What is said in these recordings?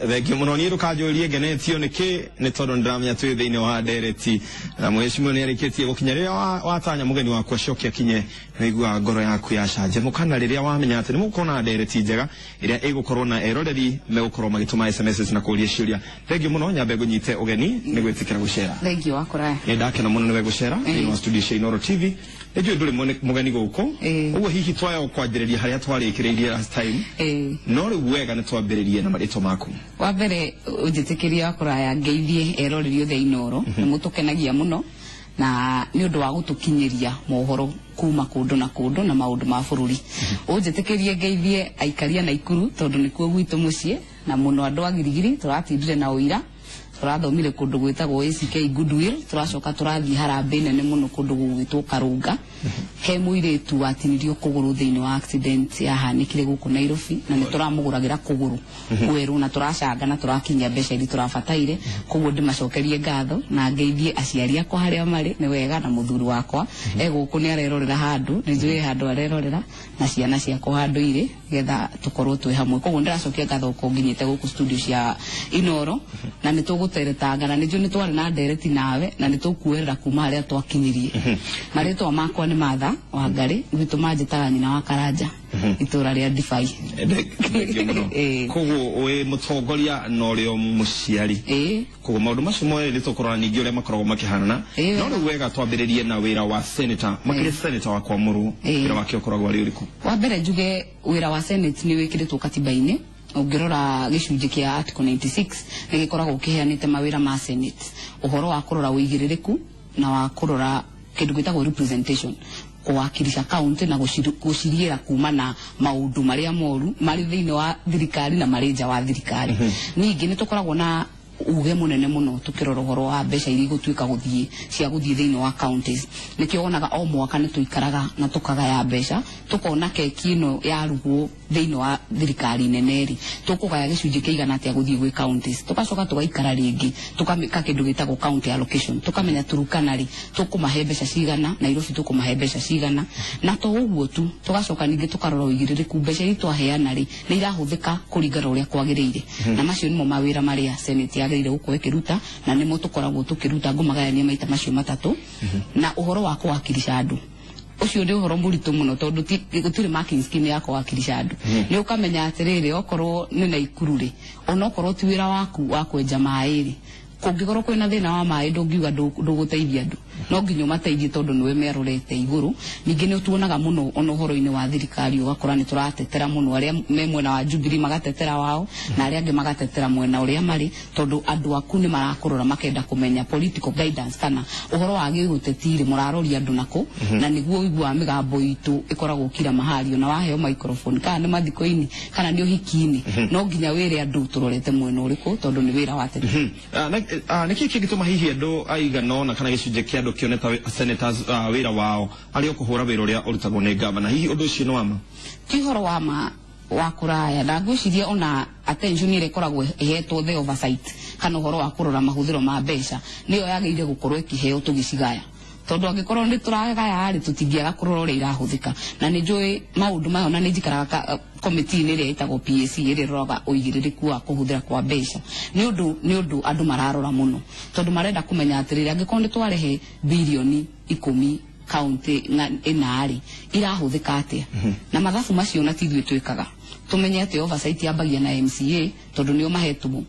Thengio muno ni rukanjurie ngenetio niki ni tondu ndramya twi thiini wa ndereti na mweshimwe ni arikitie gukinya riria watanya mugeni wakwa cokia kinye naigua ngoro yaku ya canje mukana riria wamenya ati ni mukona ndereti njega iria igukorwo na eroreri megukorwo magituma SMS na kuria ciuria. Thengio muno nyambe gunyite ugeni ni gwitikira gucera. Thengio wakora ni ndakena muno niwe gucera ni studio cia Inooro TV. Ejo nduri mugeni guko uguo hihi twaya kwanjiriria haria twarikireirie last time no riu wega ni twambiririe na marito maku. Wa mbere ujitikiria kuraya ngeithie eroreri othe Inooro ni mutukenagia muno na ni undu wa gutukinyiria mohoro kuma kundu na maundu ma bururi. Ujitikirie ngeithie aikaria na Ikuru tondu nikuo gwitu mucie na muno andu agirigiri turatindire na uira turathomire kundu gwitagwo ACK Goodwill turacoka turathie harambe nene muno kundu gwitwo Karunga he muiritu watinirio kuguru thiini wa accident yahanikire guku Nairobi na ni turamuguragira kuguru kweru na turacanga na turakinyia mbeca iri turabataire koguo ndimacokerie ngatho na ngeithie aciari akwa haria mari ni wega na muthuri wakwa guku ni arerorera handu ni njui handu arerorera na ciana ciakwa handu ire getha tukorwo twi hamwe koguo ndiracokia ngatho ko nginyite guku studio cia Inooro na ni tuguteretanga na niju ni twari na ndereti nawe na ni tukuerera kuma haria twakinyirie maritwa makwa ni Matha Wangari gituma njitaga nyina wa Karanja itura ria Ndifai koguo we mutongoria no rio muciari koguo maundu macio moe ni tukorana ningi uria makoragwo makihanana no riu wega twambiririe na wira wa senator makire senator wa Kwamuru wira wake ukoragwo ari uriku. Wa mbere njuge wira wa senate ni wikiritwo katiba-ini ungirora gicunji kia article 96 ni gikoragwo kiheanite mawira ma senate uhoro wa kurora uigiririku na wa kurora kindu gwitagwo representation kuwakilisha county na guciriera kuma na maundu maria moru mari thiini wa thirikari na mari nja wa thirikari. Ningi ni tukoragwo na uge munene muno tukirora uhoro wa mbeca iri gutuika guthie cia guthie thiini wa counties nikio onaga o mwaka ni tuikaraga na tukagaya mbeca tukona keki ino ya rugwo thiini wa thirikari neneri tukugaya gicunji kiigana atia guthie gwi counties tugacoka tugaikara ringi tukamika kindu gitagwo county allocation tukamenya turukanari tukumahe mbeca cigana Nairobi tukumahe mbeca cigana na to uguo tu tugacoka ningi tukarora uigiririku mbeca iri twaheana ri ni irahuthika kuringana uria kwagiriire na macio nimo mawira maria senate yagirire gukorwo ikiruta na nimo tukoragwo tukiruta ngumagayania maita macio matatu na uhoro wa kuwakilisha andu ucio ndi uhoro muritu muno tondu gutire marking scheme ya kuwakilisha andu ni ukamenya atiriri okorwo ni na Ikuru ri ona okorwo ti wira waku wa kwenja mairi kungikorwo kwina thina wa mai ndungiuga nduguteithia andu no nginya mateithie tondu niwe merorete iguru. Ningi ni tuonaga muno ono horo-ini wa thirikari ugakora ni turatetera muno aria me mwena wa Jubilee magatetera wao na aria angi magatetera mwena uria mari tondu andu aku ni marakurora makenda kumenya political guidance kana uhoro wa gigutetire muraroria andu nako na niguo uigua migambo itu ikoragwo kira mahali na waheo microphone kana ni mathiko-ini kana ni uhiki-ini no nginya wire andu turorete mwena uriku tondu ni wira watetera. Niki kigituma hihi andu aigana na kana gicunji kia andu kioneta senators wira wao ari okuhura wira uria urutagwo ni governor hihi undu ucio no wama kihoro wama wa kuraya na ngwiciria ona attention ire koragwo ihetwo the oversight kana uhoro wa kurora mahuthiro ma mbeca niyo yagirire gukorwo ikiheo tugicigaya tondu angikorwo ni turagaya ari tutingiaga kurora uria irahuthika na ni njui maundu mayo na ni njikaraga committee ni ria itagwo PAC iri roga uigiririku wa kuhuthira kwa mbeca ni undu andu mararora muno tondu marenda kumenya atiriri angikorwo ni twarehe bilioni 10 county inari irahuthika atia na mathabu macio na tithwe twikaga tumenye ati oversight yabagia na MCA tondu nio mahetumu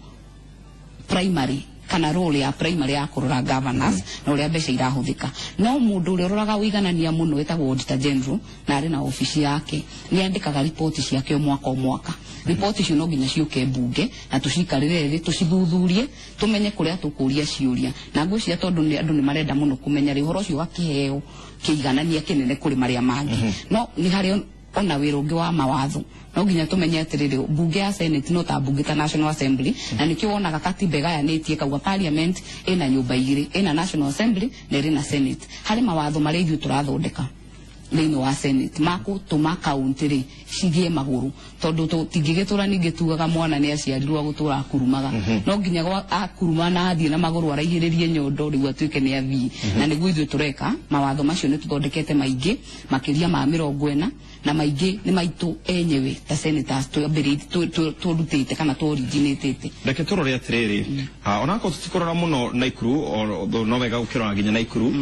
primary kana role ya primary ya kurora governance na uria mbeca irahuthika no mundu uria roraga uiganania muno etagwo auditor general na ari na ofisi yake ni andikaga report ciake o mwaka report icio no nginya ciuke bunge na tucikarire tucithuthurie tumenye kuria tukuria ciuria na ngwiciria tondu ni andu ni marenda muno kumenya rihoro cio gakiheo kiiganania kinene kuri maria mangi no ni hari ona wira ungi wa mawatho no nginya tumenye atiriri bunge ya senate no ta bunge ta national assembly na nikio wonaga katiba gayanitie kauga parliament ina nyumba igiri ina national assembly na ina senate hari mawatho mari ithu turathondeka thĩinĩ wa senate magũtũma kaunti rĩ cigie magũrũ tondũ tũtingĩgĩtũra ningĩ tugaga mwana nĩ aciarirwo gũtũra akurumaga no nginya akuruma na athiĩ na magũrũ araihĩrĩrie nyondo rĩu atuĩke nĩ athiĩ na nĩguo ithuĩ tũreka mawatho macio nĩ tũthondekete maingĩ makĩria ma 40 na maingĩ nĩ maitũ enyewe ta senators tũrutĩte kana tũ-originatĩte. Reke tũrore atĩrĩrĩ onakorwo tũtikorora mũno Naikuru no wega gũkĩrora nginya Naikuru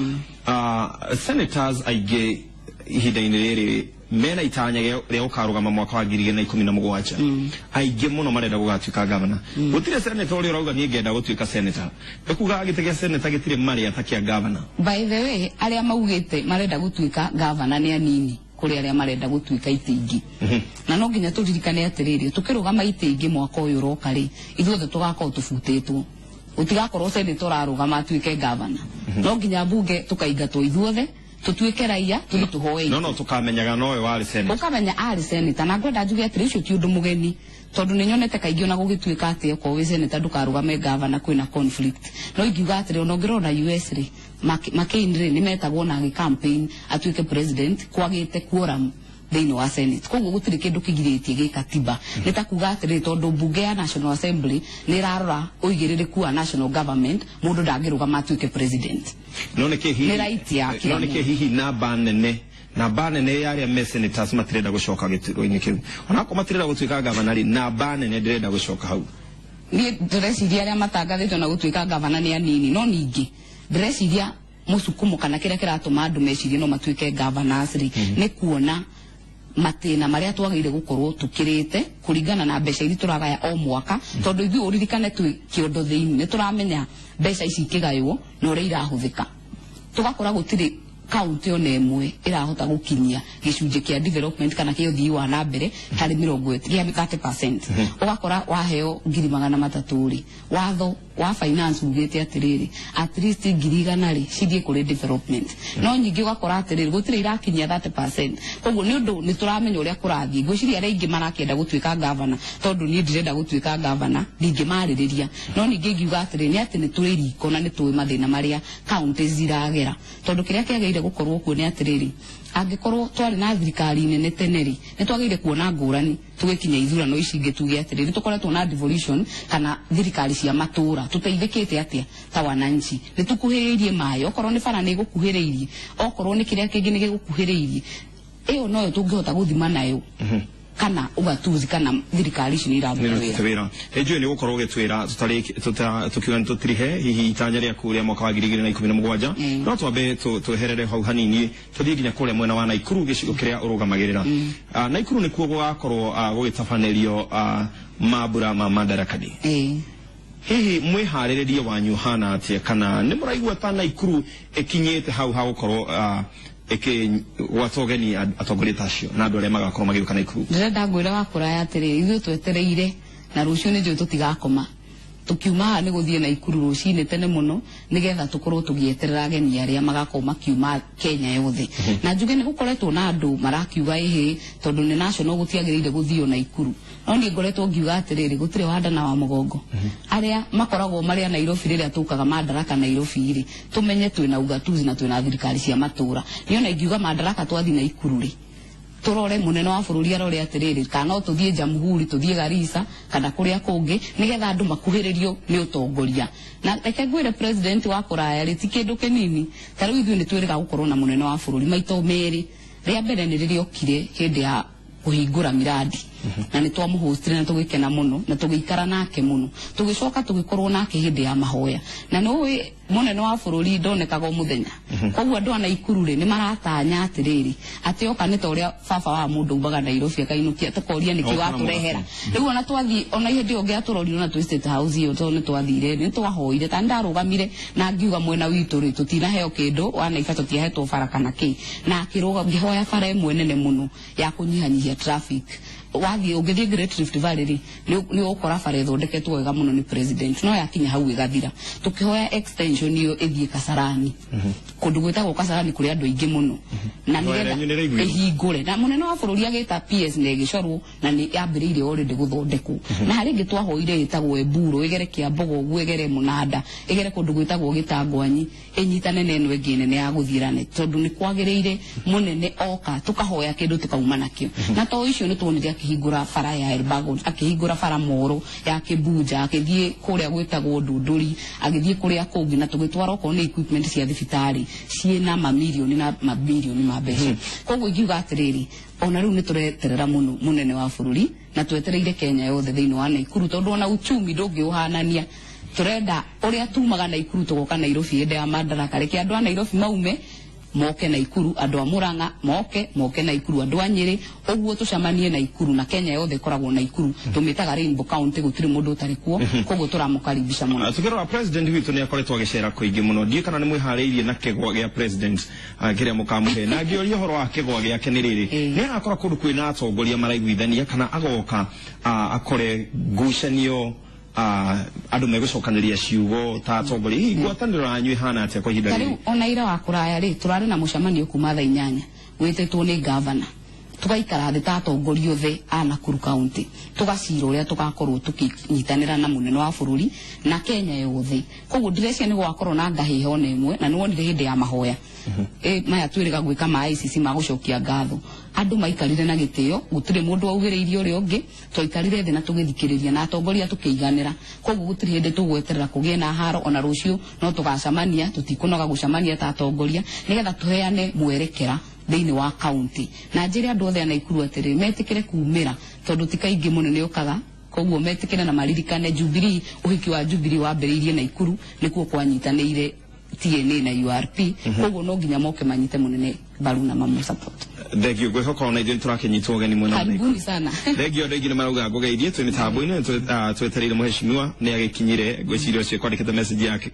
senators aingĩ ihinda-inĩ rĩrĩ mena itanya rĩa gũkarũgama mwaka wa 2017 aingĩ mũno marenda gũgatuĩka gavana gũtirĩ senator ũrĩa ũrauga niĩ ngenda gũtuĩka senator ekuga gĩtĩ gĩa senator gĩtirĩ marĩ atakia gavana. By the way arĩa maugĩte marenda gũtuĩka gavana nĩ anini kuri arĩa marenda gũtuĩka itĩ ingĩ na no nginya tũririkane atĩrĩrĩ tũkĩrũgama itĩ ingĩ mwaka ũyũ ũroka rĩ ithuothe tũgakorwo tũbutĩtwo ũtigakorwo senator arũgama atuĩke gavana no nginya mbunge tũkaingatwo ithuothe tutuĩke raia tũthiĩ tũhoe no tũkamenyaga nowe warĩ senator ũkamenya arĩ senator na ngwenda njuge atĩrĩ ũcio ti ũndũ mũgeni tondũ nĩ nyonete kaingĩ ona gũgĩtuĩka atĩ okorwo wĩ senator ndũkarũgame gavana kwĩna conflict no ingiuga atĩrĩ ona ũngĩrora US rĩ McCain rĩ nĩ metagwo na campaign atuĩke president kwagĩte quorum thĩinĩ wa senate koguo gũtirĩ kĩndũ kĩgirĩtie gĩkatiba nĩ ta kuga atĩrĩ tondũ mbunge ya National Assembly nĩ ĩrarora ũigĩrĩrĩku wa national government mũndũ ndangĩrũgama atuĩke president no nĩ right ya kĩo no nĩ hihi namba nene ya arĩa me senators matirenda gũcoka gĩturwa-inĩ kĩu onako matirenda gũtuĩka gavana rĩ namba nene ndĩrenda gũcoka hau niĩ ndĩreciria arĩa matangathĩtwo na gũtuĩka gavana nĩ anini no ningĩ ndĩreciria mũsukumo kana kĩrĩa kĩratũma andũ mecirie no matuĩke governors rĩ nĩ kuona matĩna marĩa twagĩrĩire gũkorwo tukĩrĩte kũringana na mbeca iria tũragaya o mwaka tondũ ithuĩ ũririkane twĩ kĩondo thĩinĩ nĩ tũramenya mbeca ici ikĩgaywo na ũrĩa irahũthĩka tũgakora gũtirĩ kaunti ona ĩmwe ĩrahota gũkinyia gĩcunjĩ kĩa development kana kĩa ũthii wa na mbere harĩ 30% ũgakora waheo 300,000 rĩ watho wa finance ugĩte atĩrĩrĩ at least 100,000 rĩ cithiĩ kũrĩ development no nyingĩ ũgakora atĩrĩrĩ gũtirĩ irakinyia 30% koguo nĩ ũndũ nĩ tũramenya ũrĩa kũrathiĩ ngwĩciria arĩa aingĩ marakĩenda gũtuĩka gavana tondũ niĩ ndirenda gũtuĩka gavana ndingĩmarĩrĩria no ningĩ ngiuga atĩrĩrĩ nĩ atĩ nĩ tũrĩ riko na nĩ tũĩ mathĩna marĩa kaunti ziragera tondũ kĩrĩa kĩagĩrĩire gũkorwo kuo nĩ atĩrĩrĩ angĩkorwo twarĩ na thirikari nene tene rĩ nĩ twagĩrĩire kuona ngũrani tũgĩkinya ithurano ici ingĩ tuge atĩrĩrĩ tũkoretwo na devolution kana thirikari cia matũra tũteithĩkĩte atĩa ta wananchi nĩ tũkuhĩrĩirie maĩ okorwo nĩ bara nĩ gũkuhĩrĩirie okorwo nĩ kĩrĩa kĩngĩ nĩ gĩgũkuhĩrĩirie ĩyo noyo tũngĩhota gũthima nayo kana ugatuzi kana thirikari ici nĩ iraruta wĩra ĩnjũĩ nĩ gũkorwo ũgĩtwĩra tũkiuga nĩ tũtirihe hihi itanya rĩaku rĩa mwaka wa 2017 no twambe tweherere hau hanini tũthiĩ nginya kũrĩa mwena wa Naikuru gĩcigo kĩrĩa ũrũgamagĩrĩra Naikuru nĩkuo gũgakorwo gũgĩtabanĩrio mambura ma Madaraka-Day hihi mwĩharĩrĩrie wanyu hana atĩa kana nĩ mũraigua ta Naikuru ĩkinyĩte hau ha gũkorwo watogeni atongoria tacio na andũ arĩa magakorwo magĩũka Naikuru ndĩrenda ngwĩra wakũraya atĩrĩ ithuĩ twetereire na rũciũ nĩ njũĩ tũtigakoma tukiuma haha nĩ gũthiĩ Naikuru rũcinĩ tene mũno nĩgetha tũkorwo tũgĩeterera ageni arĩa magakorwo makiuma Kenya yothe na njuge nĩ gũkoretwo na andũ marakiuga ĩhĩ tondũ nĩ national gũtiagĩrĩire gũthiĩ Naikuru no niĩ ngoretwo ngiuga atĩrĩrĩ gũtirĩ wandana wa mũgongo arĩa makoragwo marĩa Nairobi rĩrĩa tũkaga Madaraka Nairobi rĩ tũmenye twĩna ugatuzi na twĩna thirikari cia matũra niona ingiuga Madaraka twathiĩ Naikuru rĩ turore munene wa bũrũri arore atĩrĩrĩ kana tũthiĩ Jamhuri tũthiĩ Garissa kana kũrĩa kũngĩ nĩgetha andũ makuhĩrĩrio nĩ ũtongoria na reke ngwĩre president wa kũraya rĩ ti kĩndũ kĩnini ta rĩu ithuĩ nĩ twĩrĩga gũkorwo na munene wa bũrũri maita merĩ rĩa mbere nĩ rĩrĩa okire hĩndĩ ya kũhingũra miradi na nĩ twamũhostire na tũgĩkena mũno na tũgĩikara nake mũno tũgĩcoka tũgĩkorwo nake hĩndĩ ya mahoya na nĩ munene wa bũrũri ndonekaga mũthenya koguo andũ a Naikuru rĩ nĩ maratanya atĩrĩrĩ atĩ oka nĩ ta ũrĩa baba wa mũndũ umbaga Nairobi akainukia tũkoria nĩkĩ watũrehera rĩu ona twathiĩ ona hĩndĩ ĩyo ngĩatũrorire na twĩ State House ĩyo tondũ nĩ twathire nĩ twahoire ta ndarũgamire na ngiuga mwena witũ rĩ tũtinaheo kĩndũ wa Naiba tũtiahetwo bara kana kĩ na akĩrũga ngĩhoya bara ĩmwe nene mũno ya kũnyihanyihia traffic wathi ungithie Great Rift Valley ri ni ukora bare thondeketwo wega muno ni president no yakinya hau igathira tukihoya extension iyo ithie Kasarani kundu gwetagwo Kasarani kuri andu aingi muno na nigetha ihingure na munene wa bururi agita PS na igicorwo na ni yambiriire already guthondekwo na hari ngi twahoire itagwo Eburu igere Kiambogo ugu igere Munanda igere kundu gwetagwo Gitangwanyi inyitane neno ingi nene ya guthirane tondu ni kwagiriire munene oka tukahoya kindu tukauma nakio na to icio ni tuonire akihingura bara ya Elbagon akihingura bara Moro ya Kibuja akithie kuria gwetagwo Ndunduri agithie kuria kungi na tugitwara ko ni equipment cia thibitari ciena mamilioni na mabilioni ma mbeca koguo ingiuga atiriri ona riu ni tureterera muno munene wa bururi na twetereire Kenya yothe thiini wa Naikuru tondu ona uchumi ndungi uhanania turenda uria tumaga Naikuru tugoka Nairobi hinde ya Madaraka reke andu a Nairobi maume moke Naikuru andu a Murang'a moke Naikuru andu a Nyeri oguo tucamanie Naikuru na Kenya yothe koragwo Naikuru tumitaga Rainbow County gutiri mundu utari kuo koguo turamukaribisha muno tukirora president witu ni akoretwo agicera kuingi muno ndie kana ni mwihariirie na kegwa gia president kiria mukamuhe na ngioria horo wa kegwa giake ni riri ni akora kundu kwina atongoria maraiguithania kana agoka akore ngucanio andu megucokaniria ciugo ta atongoria hihi ngwataniro yanyu ihana atia kwa ihinda riri ona ira wa kuraya ri turari na mucamanio kuma thaa 8 witetwo ni governor tugaikara thita atongoria othe a Nakuru County tugacira uria tugakorwo tukinyitanira na munene wa bururi na Kenya yothe koguo ndirecia ni gwakorwo na ngahiho na imwe na niwonire hindi ya mahoya maya twiriga gwika ma ICC magucokia ngatho andu maikarire na gitio gutire mundu augiriirie uri ungi twikarire thi na tugithikiriria na atongoria tukiiganira koguo gutire hindi tugweterera kugie na haro ona rucio no tugacamania tutikunoga gucamania ta atongoria nigetha tuheane mwerekera thiini wa county na njiri andu othe Naikuru atiri metikire kumira tondu tikaingi munene ukaga koguo metikire na maririkane Jubilee uhiki wa Jubilee wambiriirie Naikuru nikuo kwanyitanire TNA na URP koguo no nginya moke manyite munene baru na mamu support thegio gwehoka ona ithuĩ tũrakenyitwo ũgeni mwena karibuni sana thegio andũ aingĩ nĩ marauga ngũgeithie twĩ mĩtambo-inĩ twetereire mheshimiwa nĩ agĩkinyire ngwĩciria ũcio kwandĩkĩte message yake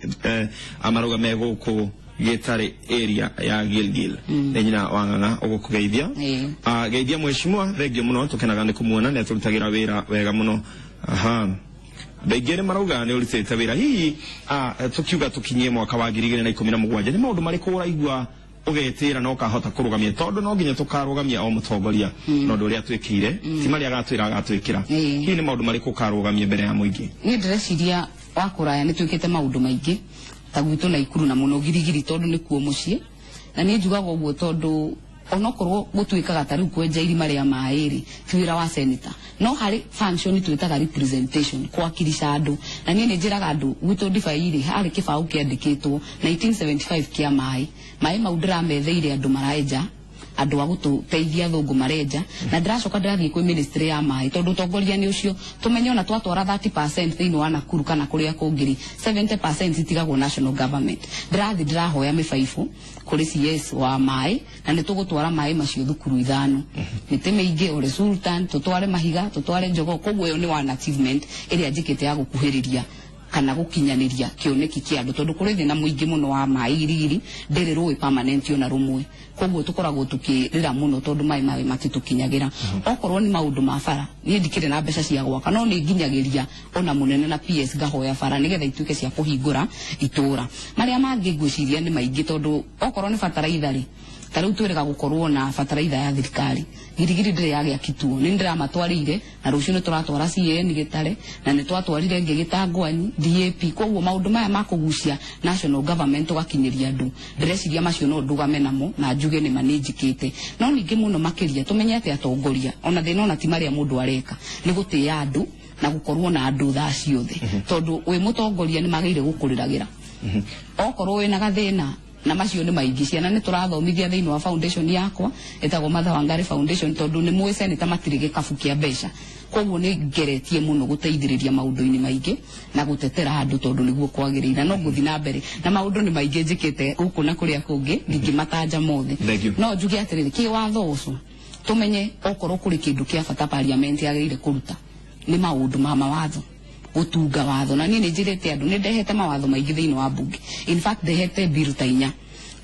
amarauga megũkũ Gĩtarĩ area ya Gilgil nyina wa Ng'ang'a ũgũkũgeithia geithia mheshimiwa thegio mũno tũkenaga nĩ kũmuona nĩ atũrutagĩra wĩra wega mũno Begere marauga ni urutete wira hihi tukiuga tukinyie mwaka wa 2017 ni maundu mariko uraigua ugetira no kahota kurugamia tondu no nginya tukarugamia o mutongoria no ndu ria twikire ti mari agatwira agatwikira hihi ni maundu mariko karugamia mbere ya muingi ni ndireciria wa kuraya ni twikite maundu maingi ta gwitu Naikuru na muno girigiri tondu ni kuo mucie na ni njugaga uguo tondu onokorwo gutwikaga tari kwenja irima ria mairi twira wa senator no hari function twitaga representation kwakirisha andu na nie njiraga andu gwitu ndifairi hari kibau kiandikitwo 1975 kia mai maudira metheire andu maraeja andu agututeithia thungu mareja na ndiracoka ndirathie kwi ministry ya mai tondu tongoria ni ucio tumenye ona twatwara 30% thiini wa Nakuru kana kuria kungiri 70% itigagwo national government ndirahoya mibaibu kuri CS wa mai na ni tugutwara mai macio thukuru 5 mite meingi ore Sultan tutware Mahiga tutware Njogo koguo yo ni one achievement iria njikite ya gukuhiriria kana gukinyaniria kioneki kia andu tondu kuri thina muingi muno wa mai girigiri ndere roi permanent ona rumwe koguo tukoragwo tukirira muno tondu mai matitukinyagira okorwo ni maundu ma bara ni ndikire na mbeca cia gwaka no ni nginyagiria ona munene na PS gahoya bara nigetha ituike cia kuhingura itura maria mangi ngwiciria ni maingi tondu okorwo ni bataraitha ri tariu twirega gukorwo na bataraitha ya thirikari girigiri ndire yagia kituo ni ndira matwarire na rucio ni turatwara CN Gitare na ni twatwarire ngi Gitangwanyi DAP koguo maundu maya makugucia national government gakinyiria andu ndирeciria macio no ndugame namo na njuge ni manijikite no ningi muno makiria tumenyete atongoria ona thina ona ti maria mundu areka ni gutia andu na gukorwo na andu thaa ciothe tondu wi mutongoria ni magire gukuriragira okorwo wina gathina na macio ni maingi ciana ni turathomithia thiini wa foundation yakwa etagwo Martha Wangari Foundation tondu ni mwese ni tamatirige kabu kia mbeca koguo ni ngeretie muno guteithiriria maundu-ini maingi na gutetera andu tondu niguo kwagirira no guthi na mbere na maundu ni maingi njikite guku na kuria kungi ndingimatanja mothe no njuge atiriri ki watho ucio tumenye okorwo kuri kindu kia bata parliament yagirire kuruta ni maundu ma mawatho utunga watho na ni njirete andu ni ndehete mawatho maingi thiini wa bunge in fact ndehete bill ta 4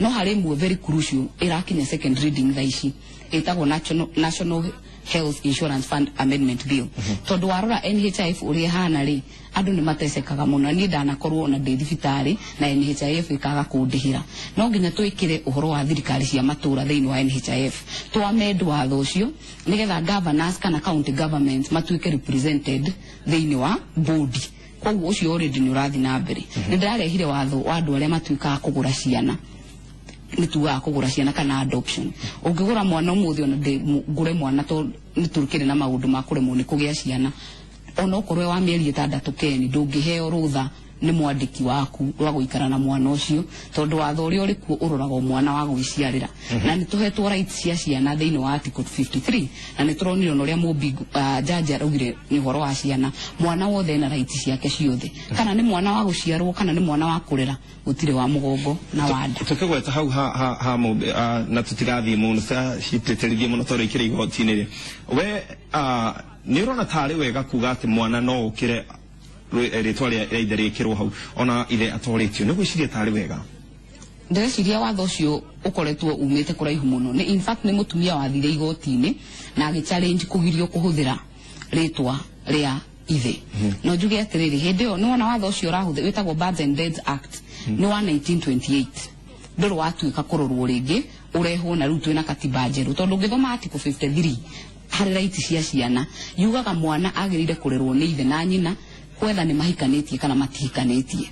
no harĩ mwe very crucial irakinya second reading thaici etagwo National Health Insurance Fund Amendment Bill. Tondu warora NHIF uri hana ri andu ni matecekaga muno ni ndanakorwo na ndi thibitari na NHIF ikaga kundihira. No nginya twikire uhoro wa thirikari cia matura thiini wa NHIF. Twamendwa watho ucio nigetha governors kana county government matuike represented thiini wa board. Koguo ucio already ni urathi na mbere. Ni ndarehire watho wa andu aria matuika kugura ciana. Nituga kugura ciana kana adoption. Ungigura mwana umuthi ona ngure mwana to niturukire na maundu makuremwo ni kugia ciana. Ona ukorwe wa mieri 6 keni ndungiheo rutha ni mwandiki waku wa guikara na mwana ucio tondu watho uri uri ku uroraga mwana wa gwiciarira na nituhetwo rights cia ciana thiini wa article 53 na nituronire uria mubi jaji araugire ni horo wa ciana mwana wothe na rights ciake ciothe kana ni mwana wa guciarwo kana ni mwana wa kurera gutire wa mugongo na wanda tukigweta hau ha na tutigathie muno sa citeterithie muno tori kire igotini ri we ni urona tari wega kuga ati mwana no ukire ritwa ria ithe rikirwo hau ona ithe atoritio ni gwiciria tari wega ndeciria watho ucio ukoretwo umite kuraihu muno ni in fact ni mutumia wathire igotini na agi challenge kugirio kuhuthira ritwa ria ithe no njuge atiriri hindi yo ni wona watho ucio rahuthe witagwo Births and Deaths Act ni wa 1928 ndoro watuika kurorwo ringi urehwo na rutu na katiba njeru tondu ngithoma article 53 hari rights cia ciana yugaga mwana agirire kurerwo ni ithe na nyina kwetha ni mahikanitie kana matihikanitie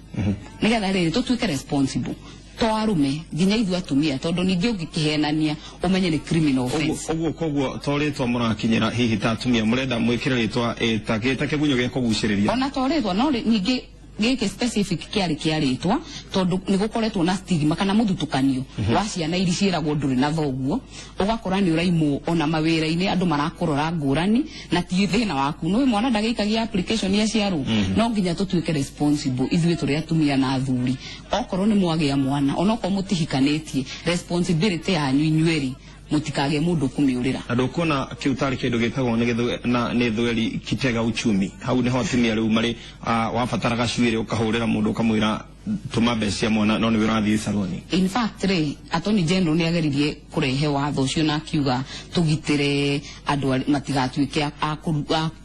nigetha riri tutuike responsible to arume nginya ithu atumia tondu ningi ungikihenania umenye ni criminal offense koguo toretwa murakinyira hihi ta atumia murenda mwikire ritwa etagita kigunyo ge kuguciriria ona toretwa no ningi gike specific kiaritwa tondu nigukoretwo na stigma kana muthutukanio wa ciana iri ciiragwo nduri na thoguo ugakora ni uraimu ona mawira-ini andu marakorora ngurani na ti thina waku no mwana ndagikagia application ya ciaru no nginya tutuike responsible ithuĩ turi atumia na athuri okorwo ni mwagia mwana onako mutihikanitie responsibility yanyu inyueri mutikage mundu kumiurira andu kuona kiutari kindu gitagwo ni thweri kitega uchumi hau ni hotimia riu mari wabataraga cuire ukahurira mundu ukamwira tuma mbecia mwana no ni wirathie saloni in fact attorney general ni ageririe kurehe watho ucio na kiuga tugitire andu matigatuike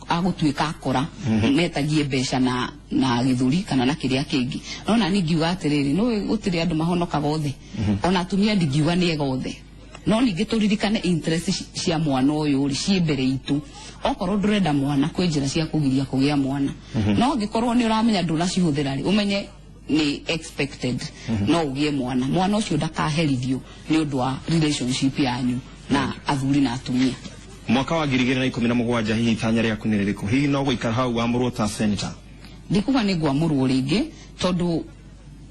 agutuika akora metagie mbeca na githuri kana na kiria kingi nona ni ngiuga atiriri no gutire andu mahonokaga othe ona atumia ndigiuga ni ega othe no ningi turirikane interest cia mwana uyu uri cie mbere itu okorwo ndurenda mwana kwi njira cia kugiria kugia mwana no ngikorwo ni uramenya nduracihuthira ri umenye ni expected no ugie mwana ucio ndakaherithio ni undu wa relationship yanyu na athuri na atumia mwaka wa 2017 hihi tanya riaku ni ririku hihi no guikara hau wamurwo ta senator ndikuga ni gwamurwo ringi tondu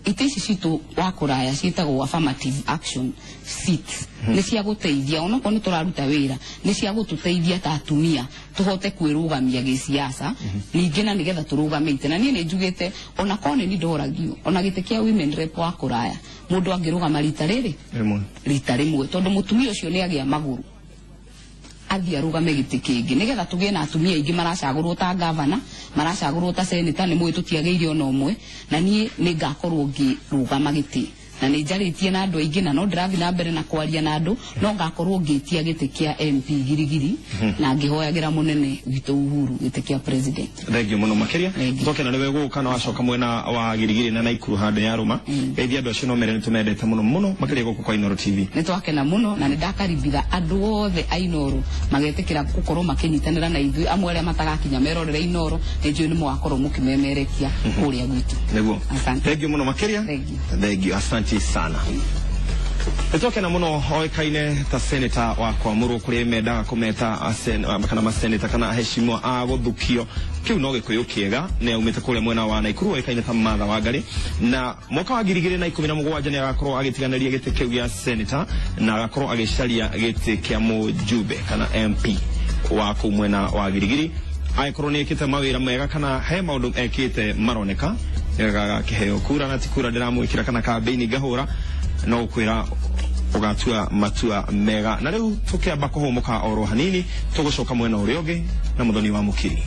iteci citu wakuraya ciitagwo affirmative action seats ni cia guteithia onako ni turaruta wira ni cia gututeithia ta atumia tuhote kwirugamia gisiasa ningi na nigetha turugamite na nie ni njugite onako ni ndoragio ona gite kia women rep wakuraya mundu angirugama rita rimwe tondu mutumia ucio ni agia maguru athia rugame giti kingi nigetha tugie na atumia ingi maracagurwo ta governor maracagurwo ta senator ni mwe tutiageire ona umwe na nie ni ngakorwo ngirugama giti na ni njaritie na andu aingi na no ndirathi na mbere na kwaria na andu no ngakorwo ngitia giti kia MP girigiri na ngihoyagira munene witu Uhuru giti kia president thengio muno makiria toke na niwe guka na wacoka mwena wa girigiri na Naikuru hande ya Ruma eithia andu acio no mere nitumendete muno makiria guku kwa Inooro TV ni twakena muno na ni ndakaribira andu othe a Inooro magetekira gukorwo makinyitanira na ithui amwe aria matagakinya merorere Inooro ni njui ni mwakorwo mukimemerekia kuria gwitu neguo thengio muno makiria thengio asante sana etoke na muno oikaine ta senator wa kwamuru kuri menda kumeta kana maseneta kana heshimwa a guthukio kiu no gikuyu kiega ne umete kule mwena wa Naikuru oikaine ta Martha Wangari na mwaka wa 2017 ni agakorwo agitiganiria gite kiu gia senator na agakorwo agicaria gite kia mujumbe kana MP wa kumwena wa girigiri aikorwo ni ekite mawira mega kana he maundu ekite maroneka ega kiheo kura na tikura ndiramwikira kana campaign gahura no ukwira ugatua matua mega na riu tukiamba kuhumuka oro hanini tugucoka mwena uria ungi na muthoni wa mukiri